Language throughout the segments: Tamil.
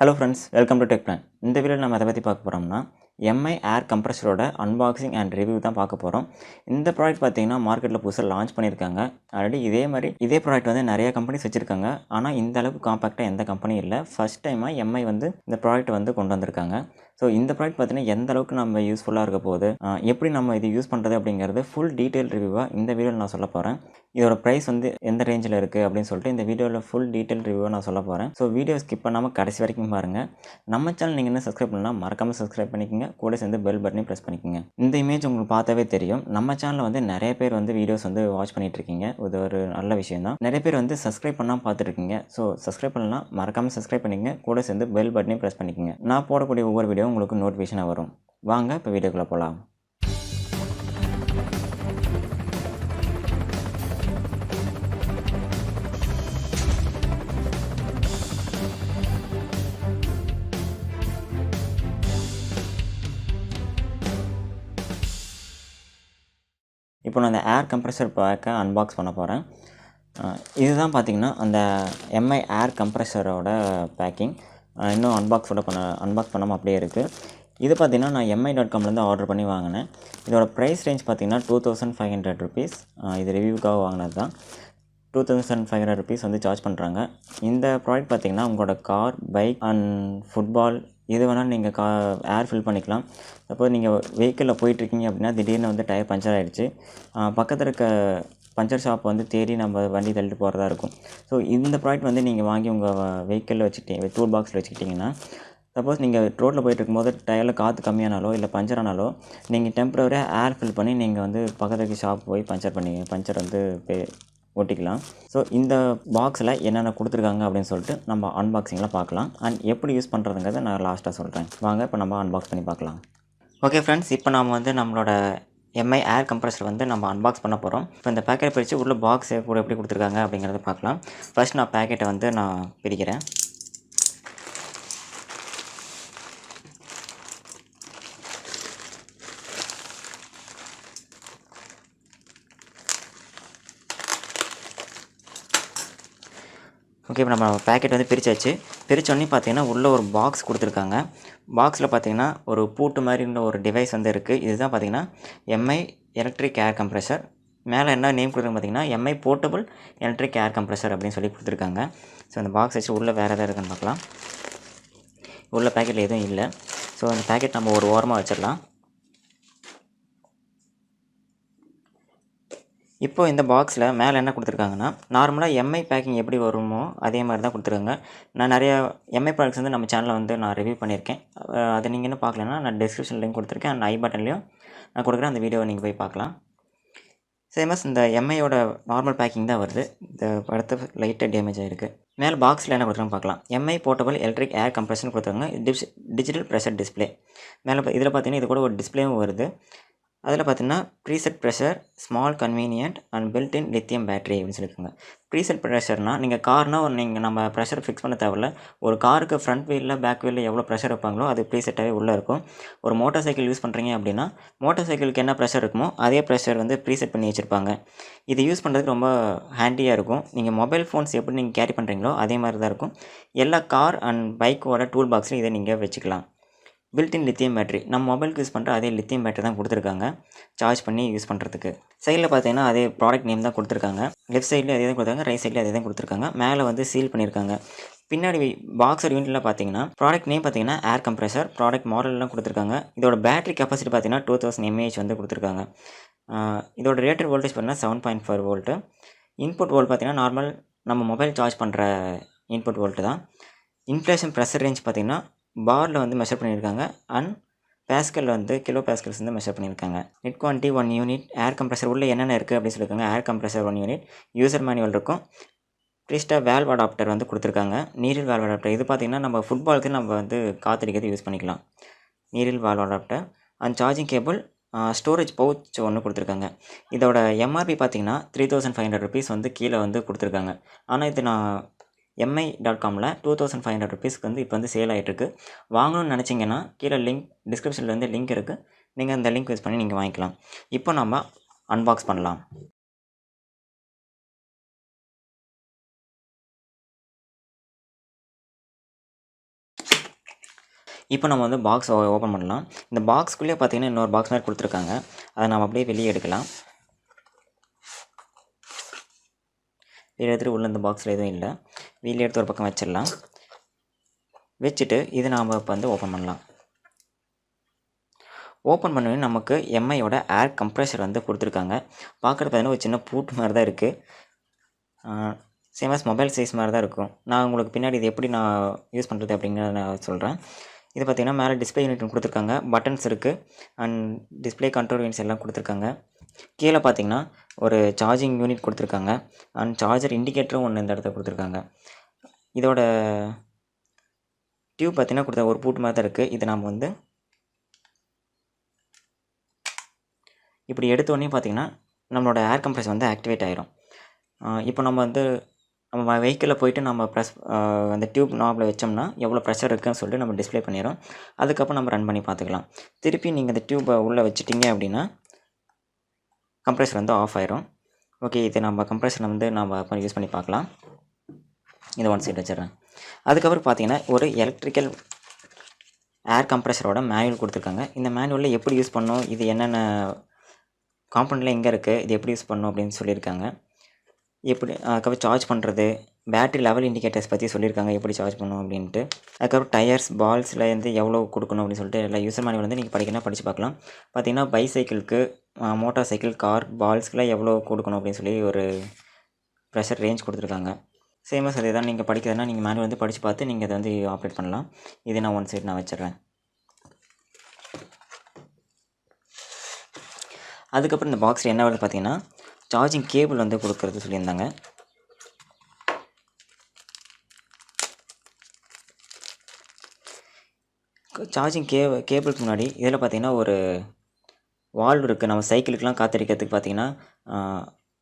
Hello friends, welcome to Tech Plan. இந்த வீடியோவில் நம்ம எதை பற்றி பார்க்க போகிறோம்னா எம்ஐ ஏர் கம்ப்ரஸரோட அன்பாக்சிங் அண்ட் ரிவ்யூ தான் பார்க்க போகிறோம். இந்த ப்ராடக்ட் பார்த்தீங்கன்னா மார்க்கெட்டில் புதுசாக லான்ச் பண்ணியிருக்காங்க. ஆல்ரெடி இதே ப்ராடக்ட் வந்து நிறைய கம்பெனிஸ் வச்சுருக்காங்க. ஆனால் இந்த அளவுக்கு காம்பேக்டாக எந்த கம்பெனியும் இல்லை. ஃபர்ஸ்ட் டைமாக எம்ஐ வந்து இந்த ப்ராடக்ட் வந்து கொண்டு வந்திருக்காங்க. ஸோ இந்த ப்ராடக்ட் பார்த்தீங்கன்னா எந்த அளவுக்கு நம்ம யூஸ்ஃபுல்லாக இருக்க போகுது, எப்படி நம்ம இது யூஸ் பண்ணுறது அப்படிங்கிறது ஃபுல் டீட்டெயில் ரிவ்யூவாக இந்த வீடியோவில் நான் சொல்ல போகிறேன். இதோட ப்ரைஸ் வந்து எந்த ரேஞ்சில் இருக்குது அப்படின்னு சொல்லிட்டு இந்த வீடியோவில் ஃபுல் டீட்டெயில் ரிவ்யூவாக நான் சொல்ல போகிறேன். ஸோ வீடியோ ஸ்கிப் பண்ணாமல் கடைசி வரைக்கும் பாருங்கள். நம்ம சேனல் நீங்கள் என்ன சப்ஸ்கிரைப் பண்ணலாம் மறக்காமல் சப்ஸ்கிரைப் பண்ணிக்கோங்க. கூட சேர்ந்து பெல் பட்டனையும் ப்ரெஸ் பண்ணிக்கோங்க. இந்த இமேஜ் உங்களுக்கு பார்த்தாவே தெரியும். நம்ம சேனலில் வந்து நிறைய பேர் வந்து வீடியோஸ் வந்து வாட்ச் பண்ணிட்டு இருக்கீங்க. இது ஒரு நல்ல விஷயம் தான். நிறைய பேர் வந்து சப்ஸ்கிரைப் பண்ணாமல் பார்த்துருக்கீங்க. ஸோ சப்ஸ்கிரைப் பண்ணலாம் மறக்காமல் சப்ஸ்கிரைப் பண்ணிக்கங்க. கூட சேர்ந்து பெல் பட்டனையும் ப்ரெஸ் பண்ணிக்கோங்க. நான் போடக்கூடிய ஒவ்வொரு வீடியோ உங்களுக்கு நோட்டிஃபிகேஷனாக வரும். வாங்க இப்போ வீடியோக்குள்ளே போகலாம். இப்போ நான் அந்த ஏர் கம்ப்ரெசர் பேக்கை அன்பாக்ஸ் பண்ண போகிறேன். இதுதான் பார்த்திங்கன்னா அந்த எம்ஐ ஏர் கம்ப்ரெசரோட பேக்கிங். இன்னும் அன்பாக்ஸ் பண்ணாமல் அப்படியே இருக்குது. இது பார்த்திங்கன்னா நான் mi.comலேருந்து ஆர்டர் பண்ணி வாங்கினேன். இதோட ப்ரைஸ் ரேஞ்ச் பார்த்திங்கன்னா 2500 rupees. இது ரிவ்யூக்காக வாங்கினது தான். 2500 rupees வந்து சார்ஜ் பண்ணுறாங்க. இந்த ப்ராடக்ட் பார்த்திங்கன்னா உங்களோட கார், பைக் அண்ட் ஃபுட்பால் இது வேணாலும் நீங்கள் ஏர் ஃபில் பண்ணிக்கலாம். சப்போஸ் நீங்கள் வெஹிக்கிளில் போயிட்டுருக்கீங்க அப்படின்னா திடீர்னு வந்து டயர் பஞ்சர் ஆகிடுச்சு, பக்கத்தில் இருக்க பஞ்சர் ஷாப் வந்து தேடி நம்ம வண்டி தள்ளிட்டு போகிறதா இருக்கும். ஸோ இந்த ப்ராடக்ட் வந்து நீங்கள் வாங்கி உங்கள் வெஹிக்கிளில் வச்சுக்கிட்டீங்க, டூல் பாக்ஸில் வச்சுக்கிட்டிங்கன்னா, சப்போஸ் நீங்கள் ரோட்டில் போயிட்டு இருக்கும்போது டயரில் காற்று கம்மியானாலோ இல்லை பஞ்சர் ஆனாலோ நீங்கள் டெம்பரவரியாக ஏர் ஃபில் பண்ணி நீங்கள் வந்து பக்கத்துக்கு ஷாப் போய் பஞ்சர் வந்து ஓட்டிக்கலாம். ஸோ இந்த பாக்ஸில் என்னென்ன கொடுத்துருக்காங்க அப்படின்னு சொல்லிட்டு நம்ம அன்பாக்சிங்கில் பார்க்கலாம். அண்ட் எப்படி யூஸ் பண்ணுறதுங்கிறத நான் லாஸ்ட்டாக சொல்கிறேன். வாங்க இப்போ நம்ம அன்பாக்ஸ் பண்ணி பார்க்கலாம். ஓகே ஃப்ரெண்ட்ஸ், இப்போ நம்ம வந்து நம்மளோட எம்ஐ ஏர் கம்ப்ரெசர் வந்து நம்ம அன்பாக்ஸ் பண்ண போகிறோம். இப்போ இந்த பேக்கெட் பிரித்து உள்ள பாக்ஸ் கூட எப்படி கொடுத்துருக்காங்க அப்படிங்கிறத பார்க்கலாம். ஃபர்ஸ்ட் நான் பேக்கெட்டை வந்து நான் பிரிக்கிறேன். ஓகே, இப்போ நம்ம பேக்கெட் வந்து பிரித்தோடனே பார்த்தீங்கன்னா உள்ளே ஒரு பாக்ஸ் கொடுத்துருக்காங்க. பாக்ஸில் பார்த்தீங்கன்னா ஒரு பூட்டு மாதிரி இருந்த ஒரு டிவைஸ் வந்து இருக்குது. இதுதான் பார்த்தீங்கன்னா எம்ஐ எலக்ட்ரிக் ஏர் கம்ப்ரெசர். மேலே என்ன நேம் கொடுத்துருக்காங்க பார்த்தீங்கன்னா எம்ஐ போர்ட்டபிள் எலக்ட்ரிக் ஏர் கம்ப்ரெசர் அப்படின்னு சொல்லி கொடுத்துருக்காங்க. ஸோ அந்த பாக்ஸ் வச்சு உள்ளே வேறு எதாவது இருக்குன்னு பார்க்கலாம். உள்ள பேக்கெட்டில் எதுவும் இல்லை. ஸோ அந்த பேக்கெட் நம்ம ஒரு ஓரமாக வச்சிடலாம். இப்போது இந்த பாக்ஸில் மேலே என்ன கொடுத்துருக்காங்கன்னா, நார்மலாக எம்ஐ பேக்கிங் எப்படி வருமோ அதே மாதிரி தான் கொடுத்துருக்காங்க. நான் நிறையா எம்ஐ ப்ராடக்ட்ஸ் வந்து நம்ம சேனலில் வந்து நான் ரிவ்யூ பண்ணியிருக்கேன். அதை நீங்கள் இன்னும் பார்க்கலன்னா நான் டிஸ்கிரிப்ஷன் லிங்க் கொடுத்துருக்கேன். அண்ட் ஐ பட்டன்லேயும் நான் கொடுக்குறேன். அந்த வீடியோவை நீங்கள் போய் பார்க்கலாம். சேமஸ் இந்த எம்ஐயோட நார்மல் பேக்கிங் தான் வருது. இந்த படத்தை லைட்டாக டேமேஜ் ஆகிருக்கு. மேலே பாக்ஸில் என்ன கொடுத்துருக்காங்க பார்க்கலாம். எம்ஐ போர்ட்டபிள் எலக்ட்ரிக் ஏர் கம்ப்ரெஷன் கொடுத்துருக்காங்க. Digital pressure display. மேலே இதில் பார்த்தீங்கன்னா இது கூட ஒரு டிஸ்பிளேவும் வருது. அதில் பார்த்தீங்கன்னா preset pressure, small convenient and built in lithium battery அப்படின்னு சொல்லியிருக்காங்க. ப்ரீசெட் ப்ரெஷர்னால் நீங்கள் கார்னால் நம்ம ப்ரெஷர் ஃபிக்ஸ் பண்ண தேவையில்ல. ஒரு காருக்கு ஃப்ரண்ட் வீலில் பேக் வீலில் எவ்வளோ ப்ரெஷர் வைப்பாங்களோ அது ப்ரீசெட்டாகவே உள்ளே இருக்கும். ஒரு மோட்டார் சைக்கிள் யூஸ் பண்ணுறீங்க அப்படின்னா மோட்டார் சைக்கிளுக்கு என்ன ப்ரெஷர் இருக்குமோ அதே ப்ரெஷர் வந்து ப்ரீசெட் பண்ணி வச்சுருப்பாங்க. இது யூஸ் பண்ணுறதுக்கு ரொம்ப ஹேண்டியாக இருக்கும். நீங்கள் மொபைல் ஃபோன்ஸ் எப்படி நீங்கள் கேரி பண்ணுறீங்களோ அதே மாதிரி தான் இருக்கும். எல்லா கார் அண்ட் பைக்கோட டூல் பாக்ஸில் இதை நீங்கள் வச்சுக்கலாம். பில்ட்-இன் லித்தியம் பேட்டரி, நம்ம மொபைலுக்கு யூஸ் பண்ணுற அதே லித்தியம் பேட்டரி தான் கொடுத்துருக்காங்க சார்ஜ் பண்ணி யூஸ் பண்ணுறதுக்கு. சைடில் பார்த்தீங்கன்னா அதே ப்ராடக்ட் நேம் தான் கொடுத்துருக்காங்க. லெஃப்ட் சைட்லேயும் அதே தான் கொடுத்துருக்காங்க, ரைட் சைட்லேயும் அதே தான் கொடுத்துருக்காங்க. மேலே வந்து சீல் பண்ணியிருக்காங்க. பின்னாடி பாக்ஸர் யூனிட்டில் பார்த்தீங்கன்னா ப்ராடக்ட் நேம் பார்த்தீங்கன்னா ஏர் கம்ப்ரெசர், ப்ராடக்ட் மாடல்லாம் கொடுத்துருக்காங்க. இதோட பேட்டரி கெப்பாசிட்டி பார்த்தீங்கன்னா 2000 mAh வந்து கொடுத்துருக்காங்க. இதோட ரேட்டட் வோல்டேஜ் பார்த்தீங்கன்னா 7.4 volt. இன்புட் வோல்ட் பார்த்தீங்கன்னா நார்மல் நம்ம மொபைல் சார்ஜ் பண்ணுற இன்புட் வோல்ட்டு தான். இன்ஃப்ளேஷன் ப்ரெஷர் ரேஞ்ச் பார்த்தீங்கன்னா பாரில் வந்து மெஷர் பண்ணியிருக்காங்க. அண்ட் பேஸ்கல் வந்து கிலோ பேஸ்கல்ஸ் வந்து மெஷர் பண்ணியிருக்காங்க. Net quantity 1 unit. Air compressor உள்ளே என்னென்ன இருக்குது அப்படின்னு சொல்லியிருக்காங்க. Air compressor 1 unit, user manual இருக்கும், ப்ரீஸ்டாக வேல்வ் அடாப்டர் வந்து கொடுத்துருக்காங்க. நீரில் வேல்வ் அடாப்டர் இது பார்த்திங்கன்னா நம்ம ஃபுட்பாலுக்கு நம்ம வந்து காற்றடிக்கிறது யூஸ் பண்ணிக்கலாம். நீரில் valve adapter and charging cable, storage pouch ஒன்று கொடுத்துருக்காங்க. இதோட எம்ஆர்பி பார்த்திங்கன்னா 3500 rupees வந்து கீழே வந்து கொடுத்துருக்காங்க. ஆனால் இது நான் mi.comல 2500 rupeesக்கு வந்து இப்போ வந்து சேல் ஆகிட்டுருக்கு. வாங்கணும்னு நினச்சிங்கன்னா கீழே டிஸ்கிரிப்ஷனில் வந்து லிங்க் இருக்குது. நீங்கள் அந்த லிங்க் யூஸ் பண்ணி நீங்கள் வாங்கிக்கலாம். இப்போ நம்ம அன்பாக்ஸ் பண்ணலாம். இப்போ நம்ம வந்து பாக்ஸ் ஓப்பன் பண்ணலாம். இந்த பாக்ஸ்க்குள்ளேயே பார்த்தீங்கன்னா இன்னொரு பாக்ஸ் மாதிரி கொடுத்துருக்காங்க. அதை நம்ம அப்படியே வெளியே எடுக்கலாம். வெளியே எடுத்துகிட்டு உள்ள இந்த பாக்ஸில் எதுவும் இல்லை. வெளியே எடுத்து ஒரு பக்கம் வச்சிடலாம். வச்சுட்டு இது நாம் இப்போ வந்து ஓப்பன் பண்ணலாம். ஓப்பன் பண்ணவே நமக்கு எம்ஐயோட ஏர் கம்ப்ரெஷர் வந்து கொடுத்துருக்காங்க. பார்க்குறது பார்த்தீங்கன்னா ஒரு சின்ன பூட்டு மாதிரி தான் இருக்குது. சேமஸ் மொபைல் சைஸ் மாதிரி தான் இருக்கும். நான் உங்களுக்கு பின்னாடி இது எப்படி நான் யூஸ் பண்ணுறது அப்படிங்கிறத நான் சொல்கிறேன். இது பார்த்திங்கன்னா மேலே டிஸ்பிளே யூனிட் கொடுத்துருக்காங்க. பட்டன்ஸ் இருக்குது அண்ட் டிஸ்பிளே கண்ட்ரோல் யூனிட்ஸ் எல்லாம் கொடுத்துருக்காங்க. கீழே பார்த்திங்கன்னா ஒரு சார்ஜிங் யூனிட் கொடுத்துருக்காங்க அண்ட் சார்ஜர் இண்டிகேட்டரும் ஒன்று இந்த இடத்துல கொடுத்துருக்காங்க. இதோட டியூப் பார்த்திங்கன்னா கொடுத்த ஒரு பூட்டு மாதிரி தான் இருக்குது. இது நம்ம வந்து இப்படி எடுத்தோடனே பார்த்திங்கன்னா நம்மளோட ஏர் கம்ப்ரெஷர் வந்து ஆக்டிவேட் ஆகிரும். இப்போ நம்ம வந்து நம்ம வெஹிக்கிளில் போய்ட்டு நம்ம அந்த டியூப் நாபில் வச்சோம்னா எவ்வளோ ப்ரெஷர் இருக்குதுன்னு சொல்லிட்டு நம்ம டிஸ்பிளே பண்ணிடும். அதுக்கப்புறம் நம்ம ரன் பண்ணி பார்த்துக்கலாம். திருப்பி நீங்கள் இந்த டியூப்பை உள்ளே வச்சுட்டிங்க அப்படின்னா கம்ப்ரெஷர் வந்து ஆஃப் ஆயிரும். ஓகே, இது நம்ம கம்ப்ரெஷர் வந்து நம்ம யூஸ் பண்ணி பார்க்கலாம். இதை ஒன் சைடு வச்சிடுறேன். அதுக்கப்புறம் பார்த்தீங்கன்னா ஒரு எலக்ட்ரிக்கல் ஏர் கம்ப்ரெஷரோட மேனுவல் கொடுத்துருக்காங்க. இந்த மேனுவலில் எப்படி யூஸ் பண்ணணும், இது என்னென்ன காம்பனெண்ட்லாம் எங்கே இருக்குது, இது எப்படி யூஸ் பண்ணணும் அப்படின்னு சொல்லியிருக்காங்க. எப்படி அதுக்கப்புறம் சார்ஜ் பண்ணுறது, பேட்டரி லெவல் இண்டிகேட்டர்ஸ் பற்றி சொல்லியிருக்காங்க, எப்படி சார்ஜ் பண்ணணும் அப்படின்ட்டு. அதுக்கப்புறம் டயர்ஸ் பால்ஸில் வந்து எவ்வளோ கொடுக்கணும் அப்படின்னு சொல்லிட்டு எல்லா யூசர் மேனுவல் வந்து நீங்கள் படிக்கணும், படித்து பார்க்கலாம். பார்த்தீங்கன்னா பைசைக்கிளுக்கு, மோட்டார் சைக்கிள், கார், பால்ஸ்க்குலாம் எவ்வளோ கொடுக்கணும் அப்படின்னு சொல்லி ஒரு ப்ரெஷர் ரேஞ்ச் கொடுத்துருக்காங்க. சேமஸ் அதே தான். நீங்கள் படிக்கிறதுனா நீங்கள் மேனுவல் வந்து படித்து பார்த்து நீங்கள் அதை வந்து ஆப்ரேட் பண்ணலாம். இதை நான் ஒன் சைடு நான் வச்சிடுறேன். அதுக்கப்புறம் இந்த பாக்ஸில் என்ன வருது பார்த்தீங்கன்னா சார்ஜிங் கேபிள் வந்து கொடுக்குறது சொல்லியிருந்தாங்க. சார்ஜிங் கேபிளுக்கு முன்னாடி இதில் பார்த்திங்கன்னா ஒரு வால்வ் இருக்குது. நம்ம சைக்கிளுக்கெலாம் காத்தடிக்கிறதுக்கு பார்த்திங்கன்னா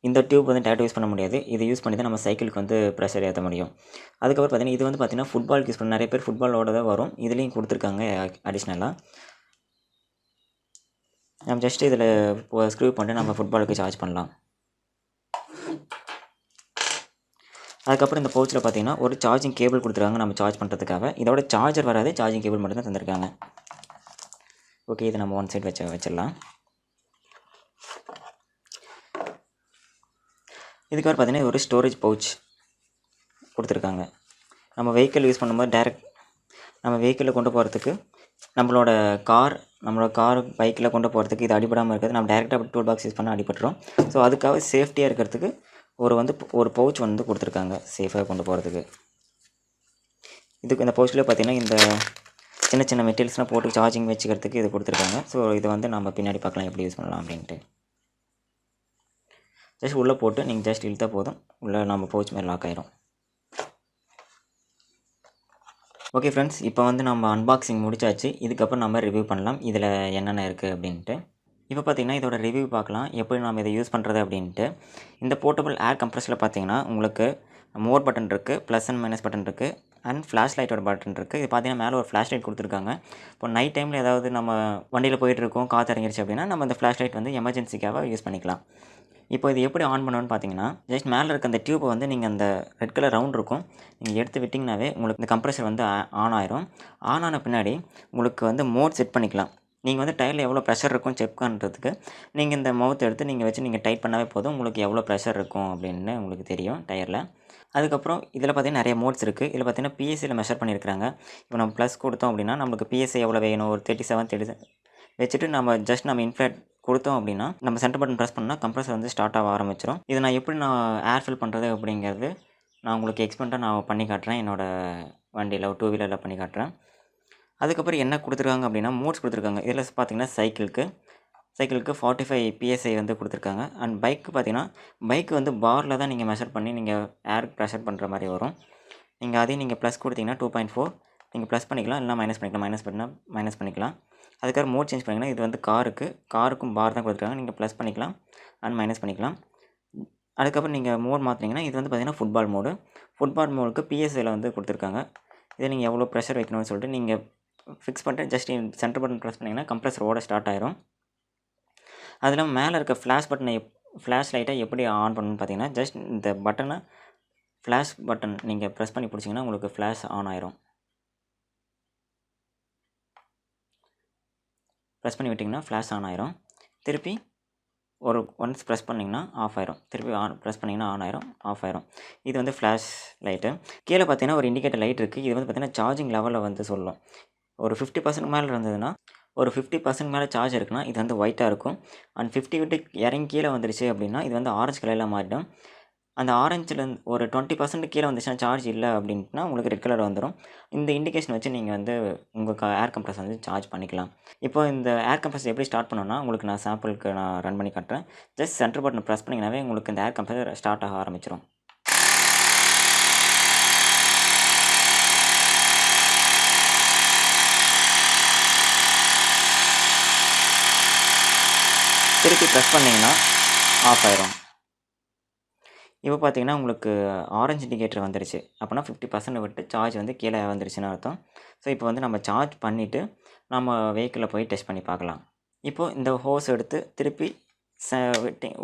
இந்த டியூப் வந்து டேரக்டாக யூஸ் பண்ண முடியாது. இதை யூஸ் பண்ணி தான் நம்ம சைக்கிளுக்கு வந்து ப்ரெஷர் ஏற்ற முடியும். அதுக்கப்புறம் பார்த்திங்கன்னா இது வந்து பார்த்திங்கன்னா ஃபுட்பாலுக்கு யூஸ் பண்ண நிறைய பேர் ஃபுட்பாலோட தான் வரும். இதுலேயும் கொடுத்துருக்காங்க அடிஷ்னலாக. நம்ம ஜஸ்ட் இதில் ஸ்க்ரூ பண்ணிட்டு நம்ம ஃபுட்பாலுக்கு சார்ஜ் பண்ணலாம். அதுக்கப்புறம் இந்த பவுச்சில் பார்த்தீங்கன்னா ஒரு சார்ஜிங் கேபிள் கொடுத்துருக்காங்க நம்ம சார்ஜ் பண்ணுறதுக்காக. இதோட சார்ஜர் வராது, சார்ஜிங் கேபிள் மட்டும் தான் தந்திருக்காங்க. ஓகே, இதை நம்ம ஒன் சைடு வச்சிடலாம். இதுக்கப்புறம் பார்த்தீங்கன்னா ஒரு ஸ்டோரேஜ் பவுச் கொடுத்துருக்காங்க. நம்ம வெஹிக்கிள் யூஸ் பண்ணும்போது நம்ம வெஹிக்கிளில் கொண்டு போகிறதுக்கு நம்மளோட கார் பைக்கில் கொண்டு போகிறதுக்கு இது அடிபடாமல் இருக்கிறது. நம்ம டேரெக்டாக டூல் பாக்ஸ் யூஸ் பண்ணால் அடிபட்டுரும். ஸோ அதுக்காக சேஃப்டியாக இருக்கிறதுக்கு ஒரு பவுச் வந்து கொடுத்துருக்காங்க சேஃபாக கொண்டு போகிறதுக்கு. இந்த பவுச்சில் பார்த்திங்கன்னா இந்த சின்ன சின்ன மெட்டீரியல்ஸ்லாம் போட்டு சார்ஜிங் வச்சுக்கிறதுக்கு இது கொடுத்துருக்காங்க. ஸோ இதை வந்து நம்ம பின்னாடி பார்க்கலாம் எப்படி யூஸ் பண்ணலாம் அப்படின்ட்டு. ஜஸ்ட் உள்ளே போட்டு நீங்கள் ஜஸ்ட் இழுத்தா போதும், உள்ளே நம்ம பவுச் மாதிரி லாக் ஆகிரும். ஓகே ஃப்ரெண்ட்ஸ், இப்போ வந்து நம்ம அன்பாக்சிங் முடிச்சாச்சு. இதுக்கப்புறம் நம்ம ரிவ்யூ பண்ணலாம் இதில் என்னென்ன இருக்குது அப்படின்ட்டு. இப்போ பார்த்திங்கன்னா இதோட ரிவ்யூ பார்க்கலாம், எப்படி நம்ம இதை யூஸ் பண்ணுறது அப்படின்ட்டு. இந்த போர்ட்டபிள் ஏர் கம்ப்ரெஸரில் பார்த்திங்கன்னா உங்களுக்கு மோர் பட்டன் இருக்குது, ப்ளஸ் அண்ட் மைனஸ் பட்டன் இருக்குது அண்ட் ஃப்ளாஷ் லைட்டோட பட்டன் இருக்குது. இது பார்த்திங்கன்னா மேலே ஒரு ஃப்ளாஷ் லைட் கொடுத்துருக்காங்க. இப்போ நைட் டைமில் ஏதாவது நம்ம வண்டியில் போயிட்டுருக்கோம், காற்று இறங்கிருச்சு அப்படின்னா நம்ம இந்த ஃப்ளாஷ் லைட் வந்து எமர்ஜென்சிக்காக யூஸ் பண்ணிக்கலாம். இப்போ இது எப்படி ஆன் பண்ணணும்னு பார்த்தீங்கன்னா ஜஸ்ட் மேலே இருக்க அந்த டியூப்பை வந்து நீங்கள் அந்த ரெட் கலர் ரவுண்ட் இருக்கும், நீங்கள் எடுத்து விட்டிங்கனாவே உங்களுக்கு இந்த கம்ப்ரெஷர் வந்து ஆன் ஆயிரும். ஆன் ஆன பின்னாடி உங்களுக்கு வந்து மோட் செட் பண்ணிக்கலாம். நீங்கள் வந்து டயரில் எவ்வளோ ப்ரெஷர் இருக்கும் செக் பண்ணுறதுக்கு நீங்கள் இந்த மவுத் எடுத்து நீங்கள் வச்சு நீங்கள் டைட் பண்ணாவே போதும், உங்களுக்கு எவ்வளோ ப்ரெஷர் இருக்கும் அப்படின்னு உங்களுக்கு தெரியும் டயரில். அதுக்கப்புறம் இதில் பார்த்திங்கன்னா நிறைய மோட்ஸ் இருக்குது. இதில் பார்த்திங்கன்னா பிஎஸ்சியில் மெஷர் பண்ணியிருக்கிறாங்க. இப்போ நம்ம ப்ளஸ் கொடுத்தோம் அப்படின்னா நம்மளுக்கு பிஎஸ்சி எவ்வளோ வேணும், ஒரு 37 வச்சுட்டு நம்ம ஜஸ்ட் நம்ம இன்ஃப்ளேட் கொடுத்தோம் அப்படின்னா நம்ம சென்டர் பட்டன் ப்ரெஸ் பண்ணால் கம்ப்ரெஸர் வந்து ஸ்டார்ட் ஆக ஆரம்பிச்சிடும். இதை நான் எப்படி ஏர் ஃபில் பண்ணுறது அப்படிங்கிறது நான் உங்களுக்கு எக்ஸ்பெரிமெண்ட்டாக நான் பண்ணி காட்டுறேன். என்னோடய வண்டியில் ஒரு 2 வீலரில் பண்ணி காட்டுறேன். அதுக்கப்புறம் என்ன கொடுத்துருக்காங்க அப்படின்னா மோட்ஸ் கொடுத்துருக்காங்க. இதில் பார்த்திங்கன்னா சைக்கிளுக்கு 45 PSI வந்து கொடுத்துருக்காங்க. அண்ட் பைக்கு பார்த்திங்கன்னா பைக்கு வந்து பாரில் தான் நீங்கள் மெஷர் பண்ணி நீங்கள் ஏர் ப்ரெஷர் பண்ணுற மாதிரி வரும். நீங்கள் அதையும் நீங்கள் ப்ளஸ் கொடுத்தீங்கன்னா 2.4 நீங்கள் ப்ளஸ் பண்ணிக்கலாம், இல்லைனா மைனஸ் பண்ணிக்கலாம். மைனஸ் பண்ணிக்கலாம். அதுக்கப்புறம் மோட் சேஞ்ச் பண்ணிங்கன்னா இது வந்து காருக்கும் பார் தான் கொடுத்துருக்காங்க. நீங்கள் ப்ளஸ் பண்ணிக்கலாம் அண்ட் மைனஸ் பண்ணிக்கலாம். அதுக்கப்புறம் நீங்கள் மோட் மாற்றினீங்கன்னா இது வந்து பார்த்திங்கன்னா ஃபுட்பால் மோடுக்கு PSIயில் வந்து கொடுத்துருக்காங்க. இதை நீங்கள் எவ்வளோ ப்ரெஷர் வைக்கணும்னு சொல்லிட்டு நீங்கள் ஃபிக்ஸ் பண்ணிட்டு ஜஸ்ட் சென்டர் பட்டன் ப்ரெஸ் பண்ணிங்கன்னா கம்ப்ரெஸரோட ஸ்டார்ட் ஆயிரும். அது இல்லாமல் மேலே இருக்க ஃப்ளாஷ் லைட்டை எப்படி ஆன் பண்ணணும்னு பார்த்தீங்கன்னா ஜஸ்ட் இந்த பட்டனை ஃப்ளாஷ் பட்டன் நீங்கள் ப்ரெஸ் பண்ணி பிடிச்சிங்கன்னா உங்களுக்கு ஃப்ளாஷ் ஆன் ஆயிரும். ப்ரெஸ் பண்ணி விட்டிங்கன்னா ஃப்ளாஷ் ஆன் ஆயிரும். திருப்பி ஒன்ஸ் ப்ரெஸ் பண்ணிங்கன்னா ஆஃப் ஆயிரும். திருப்பி ப்ரெஸ் பண்ணிங்கன்னா ஆன் ஆயிரும், ஆஃப் ஆயிரும். இது வந்து ஃப்ளாஷ் லைட்டு. கீழே பார்த்தீங்கன்னா ஒரு இண்டிகேட்டர் லைட் இருக்குது. இது வந்து பார்த்தீங்கன்னா சார்ஜிங் லெவலில் வந்து சொல்லும். ஒரு 50% மேலே இருந்ததுன்னா, ஒரு 50% மேலே சார்ஜ் இருக்குன்னா இது வந்து ஒயிட்டாக இருக்கும். அண்ட் 50 விட்டு இறங்கி கீழே வந்துருச்சு அப்படின்னா இது வந்து ஆரஞ்சு கலரில் மாறிடும். அந்த ஆரஞ்சிலேருந்து ஒரு 20% கீழே வந்துச்சுன்னா சார்ஜ் இல்லை அப்படின்ட்டுனா உங்களுக்கு ரெட் கலர் வந்துடும். இந்த இண்டிகேஷன் வச்சு நீங்கள் வந்து உங்கள் ஏர் கம்ப்ரஸர் வந்து சார்ஜ் பண்ணிக்கலாம். இப்போ இந்த ஏர் கம்ப்ரஸர் எப்படி ஸ்டார்ட் பண்ணணும்னா உங்களுக்கு நான் சாம்பிளுக்கு நான் ரன் பண்ணி காட்டுறேன். ஜஸ்ட் சென்டர் பட்டன் ப்ரெஸ் பண்ணிங்கனாவே உங்களுக்கு இந்த ஏர் கம்ப்ரஸர் ஸ்டார்ட் ஆக ஆரம்பிச்சிடும். திருப்பி ப்ரெஸ் பண்ணிங்கன்னா ஆஃப் ஆயிரும். இப்போ பார்த்தீங்கன்னா உங்களுக்கு ஆரஞ்சு இண்டிகேட்டர் வந்துருச்சு. அப்போனா 50% விட்டு சார்ஜ் வந்து கீழே வந்துருச்சுன்னு அர்த்தம். ஸோ இப்போ வந்து நம்ம சார்ஜ் பண்ணிவிட்டு நம்ம வெஹிக்கிளில் போய் டெஸ்ட் பண்ணி பார்க்கலாம். இப்போது இந்த ஹோஸ் எடுத்து திருப்பி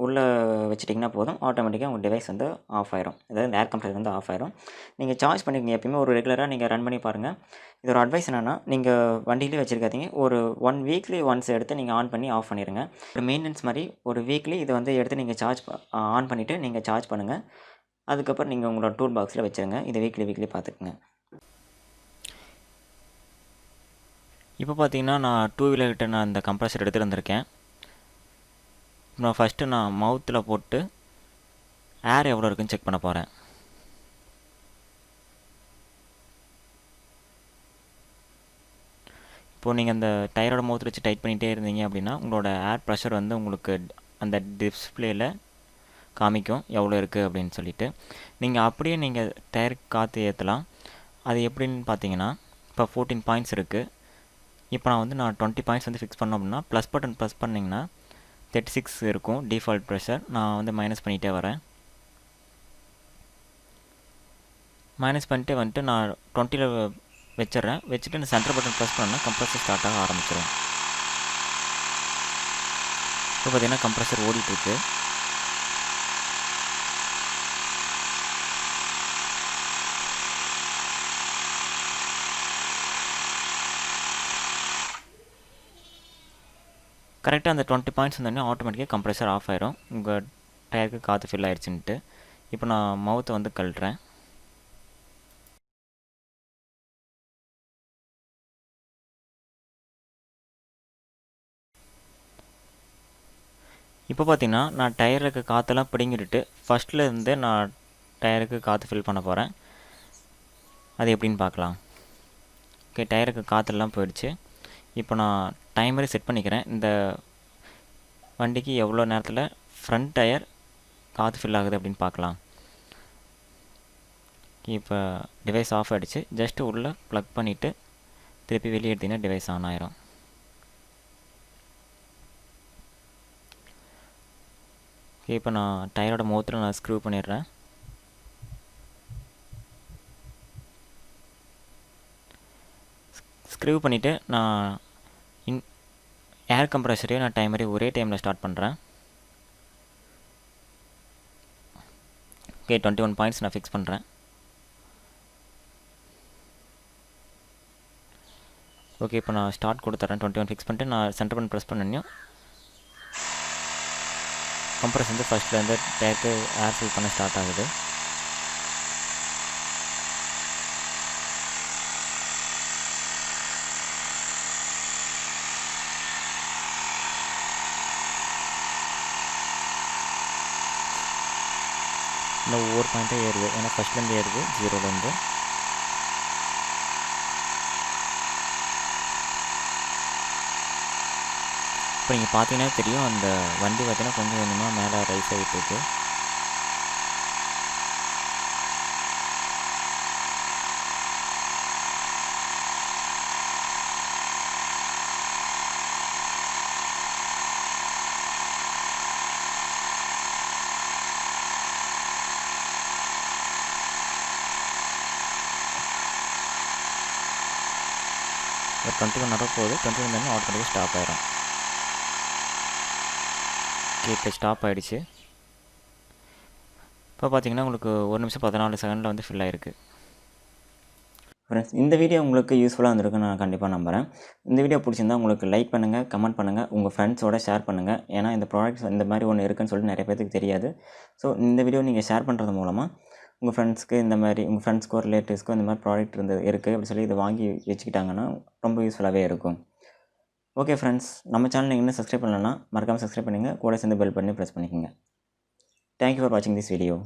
உள்ளே வச்சிட்டிங்கன்னா போதும், ஆட்டோமேட்டிக்காக உங்கள் டிவைஸ் வந்து ஆஃப் ஆயிரும். அதாவது ஏர் கம்ப்ரஸர் வந்து ஆஃப் ஆயிரும். நீங்கள் சார்ஜ் பண்ணிக்கங்க. எப்பயுமே ஒரு ரெகுலராக நீங்கள் ரன் பண்ணி பாருங்கள். இதோட அட்வைஸ் என்னென்னா, நீங்கள் வண்டியிலே வச்சுருக்காதீங்க. ஒரு 1 வீக்லி ஒன்ஸ் எடுத்து நீங்கள் ஆன் பண்ணி ஆஃப் பண்ணிடுங்க. ஒரு மெயின்டெனன்ஸ் மாதிரி ஒரு வீக்லி இதை வந்து எடுத்து நீங்கள் ஆன் பண்ணிவிட்டு நீங்கள் சார்ஜ் பண்ணுங்கள். அதுக்கப்புறம் நீங்கள் உங்களோட டூல் பாக்ஸில் வச்சுருங்க. இதை வீக்லி பார்த்துக்குங்க. இப்போ பார்த்தீங்கன்னா நான் 2 வீலர்கிட்ட நான் இந்த கம்ப்ரஸர் எடுத்துகிட்டு வந்திருக்கேன். நான் ஃபஸ்ட்டு நான் மவுத்தில் போட்டு ஏர் எவ்வளோ இருக்குன்னு செக் பண்ண போகிறேன். இப்போது நீங்கள் அந்த டயரோட மவுத்தில் வச்சு டைட் பண்ணிகிட்டே இருந்தீங்க அப்படின்னா உங்களோட ஏர் ப்ரெஷர் வந்து உங்களுக்கு அந்த டிஸ்பிளேயில் காமிக்கும் எவ்வளோ இருக்குது அப்படின்னு சொல்லிட்டு. நீங்கள் அப்படியே நீங்கள் டயருக்கு காற்று ஏற்றலாம். அது எப்படின்னு பார்த்தீங்கன்னா, இப்போ 14 பாயிண்ட்ஸ் இருக்குது. இப்போ நான் 20 பாயிண்ட்ஸ் வந்து ஃபிக்ஸ் பண்ணோம் அப்படின்னா ப்ளஸ் பட்டன் ப்ரெஸ் பண்ணிங்கன்னா 36 இருக்கும் டிஃபால்ட் ப்ரெஷர். நான் வந்து மைனஸ் பண்ணிகிட்டே வரேன். மைனஸ் பண்ணிட்டு வந்துட்டு நான் 20ல் வச்சிட்றேன். வச்சுட்டு இந்த சென்டர் பட்டன் ப்ரெஸ் பண்ணால் கம்ப்ரஸர் ஸ்டார்ட் ஆக ஆரம்பிச்சிடும். இப்போ பார்த்தீங்கன்னா கம்ப்ரஸர் ஓடிட்டுருக்கு. கரெக்டாக அந்த 20 பாயிண்ட்ஸ் வந்தோடனே ஆட்டோமேட்டிக்காக கம்ப்ரஸர் ஆஃப் ஆயிரும். உங்கள் டயருக்கு காற்று ஃபில் ஆயிடுச்சுன்ட்டு. இப்போ நான் மவுத்தை வந்து கழட்டுறேன். இப்போ பார்த்தீங்கன்னா நான் டயருக்கு காற்றெல்லாம் பிடுங்கிட்டு ஃபஸ்ட்டில் இருந்து நான் டயருக்கு காற்று ஃபில் பண்ண போகிறேன். அது எப்படின்னு பார்க்கலாம். ஓகே, டயருக்கு காற்றெல்லாம் போயிடுச்சு. இப்போ நான் டைமரை செட் பண்ணிக்கிறேன். இந்த வண்டிக்கு எவ்வளோ நேரத்தில் ஃப்ரண்ட் டயர் காற்று ஃபில் ஆகுது அப்படின்னு பார்க்கலாம். இப்போ டிவைஸ் ஆஃப் ஆகிடுச்சு. ஜஸ்ட்டு உள்ளே ப்ளக் பண்ணிவிட்டு திருப்பி வெளியே எடுத்திங்கன்னா டிவைஸ் ஆன் ஆயிரும். ஓகே, இப்போ நான் டயரோட மவுத்தில் நான் ஸ்க்ரூ பண்ணிடுறேன். ஸ்க்ரூ பண்ணிவிட்டு நான் ஏர் கம்ப்ரஸரையும் நான் டைமரையும் ஒரே டைமில் ஸ்டார்ட் பண்ணுறேன். ஓகே, 21 பாயிண்ட்ஸ் நான் ஃபிக்ஸ் பண்ணுறேன். ஓகே, இப்போ நான் ஸ்டார்ட் கொடுத்துட்றேன். 21 ஃபிக்ஸ் பண்ணிட்டு நான் சென்டர் பட்டன் ப்ரெஸ் பண்ணணும். கம்ப்ரஸ் வந்து ஃபஸ்ட்லேருந்து டயருக்கு ஏர் ஃபில் பண்ண ஸ்டார்ட் ஆகுது. இன்னும் ஒவ்வொரு பாயிண்ட்டாக ஏறுது. ஏன்னா ஃபஸ்ட்லேருந்து ஏறுது 0லேருந்து. இப்போ நீங்கள் பார்த்தீங்கன்னா தெரியும், அந்த வண்டி பார்த்தீங்கன்னா கொஞ்சம் கொஞ்சமாக மேலே ரைஸ் ஆகிட்டு இருக்கு. ஒரு 21 வர போகுது. 21 தானே ஆட்டோமேட்டிக்காக ஸ்டாப் ஆயிரும். ஓகே, இப்போ ஸ்டாப் ஆகிடுச்சு. இப்போ பார்த்தீங்கன்னா உங்களுக்கு 1 நிமிஷம் 14 செகண்டில் வந்து ஃபில் ஆகிருக்கு. ஃப்ரெண்ட்ஸ், இந்த வீடியோ உங்களுக்கு யூஸ்ஃபுல்லாக இருந்திருக்குன்னு நான் கண்டிப்பாக நம்புகிறேன். இந்த வீடியோ பிடிச்சிருந்தா உங்களுக்கு லைக் பண்ணுங்கள், கமெண்ட் பண்ணுங்கள், உங்கள் ஃப்ரெண்ட்ஸோட ஷேர் பண்ணுங்கள். ஏன்னா இந்த ப்ராடக்ட்ஸ் இந்த மாதிரி ஒன்று இருக்குன்னு சொல்லிட்டு நிறைய பேருக்கு தெரியாது. ஸோ இந்த வீடியோ நீங்கள் ஷேர் பண்ணுறது மூலமாக உங்கள் ஃப்ரெண்ட்ஸ்க்கு இந்த மாதிரி உங்கள் ஃப்ரெண்ட்ஸ்க்கோ ரிலேட்டிவ்ஸ்க்கோ இந்த மாதிரி ப்ராடக்ட் இருக்குது அப்படி சொல்லி இதை வாங்கி வச்சுக்கிட்டாங்கன்னா ரொம்ப யூஸ்ஃபுல்லாகவே இருக்கும். ஓகே ஃப்ரெண்ட்ஸ், நம்ம சேனல் நீங்கள் இன்னும் சப்ஸ்கிரைப் பண்ணலன்னா மறக்காமல் சப்ஸ்கிரைப் பண்ணுங்கள். கூட சேர்ந்து பெல் பண்ணி ப்ரெஸ் பண்ணிக்கோங்க. தேங்க்யூ ஃபார் வாட்சிங் திஸ் வீடியோ.